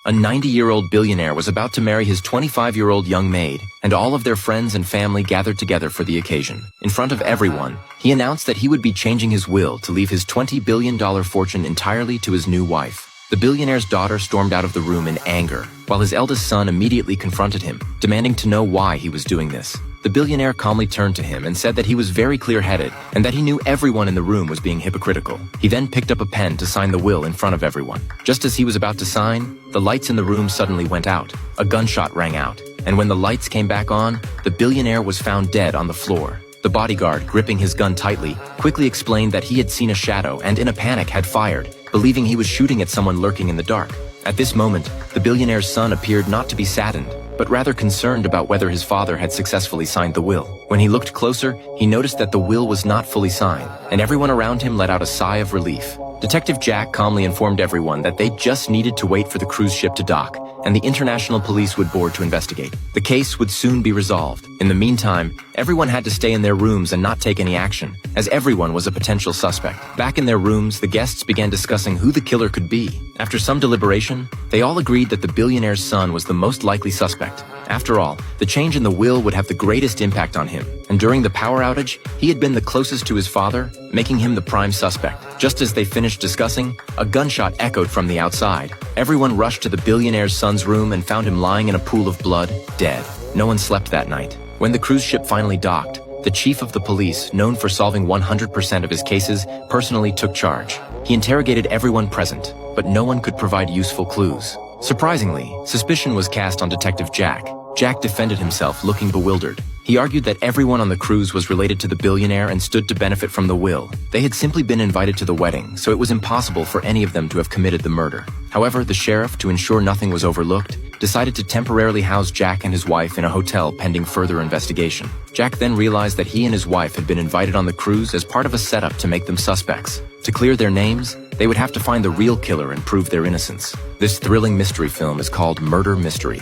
A 90-year-old billionaire was about to marry his 25-year-old young maid, and all of their friends and family gathered together for the occasion. In front of everyone, he announced that he would be changing his will to leave his $20 billion fortune entirely to his new wife. The billionaire's daughter stormed out of the room in anger, while his eldest son immediately confronted him, demanding to know why he was doing this. The billionaire calmly turned to him and said that he was very clear-headed and that he knew everyone in the room was being hypocritical. He then picked up a pen to sign the will in front of everyone. Just as he was about to sign, the lights in the room suddenly went out. A gunshot rang out, and when the lights came back on, the billionaire was found dead on the floor. The bodyguard, gripping his gun tightly, quickly explained that he had seen a shadow and in a panic had fired, believing he was shooting at someone lurking in the dark. At this moment, the billionaire's son appeared not to be saddened, but rather concerned about whether his father had successfully signed the will. When he looked closer, he noticed that the will was not fully signed, and everyone around him let out a sigh of relief. Detective Jack calmly informed everyone that they just needed to wait for the cruise ship to dock, and the international police would board to investigate. The case would soon be resolved. In the meantime, everyone had to stay in their rooms and not take any action, as everyone was a potential suspect. Back in their rooms, the guests began discussing who the killer could be. After some deliberation, they all agreed that the billionaire's son was the most likely suspect. After all, the change in the will would have the greatest impact on him, and during the power outage, he had been the closest to his father, making him the prime suspect. Just as they finished discussing, a gunshot echoed from the outside. Everyone rushed to the billionaire's son's room and found him lying in a pool of blood, dead. No one slept that night. When the cruise ship finally docked, the chief of the police, known for solving 100% of his cases, personally took charge. He interrogated everyone present, but no one could provide useful clues. Surprisingly, suspicion was cast on Detective Jack. Jack defended himself, looking bewildered. He argued that everyone on the cruise was related to the billionaire and stood to benefit from the will. They had simply been invited to the wedding, so it was impossible for any of them to have committed the murder. However, the sheriff, to ensure nothing was overlooked, decided to temporarily house Jack and his wife in a hotel pending further investigation. Jack then realized that he and his wife had been invited on the cruise as part of a setup to make them suspects. To clear their names, they would have to find the real killer and prove their innocence. This thrilling mystery film is called Murder Mystery.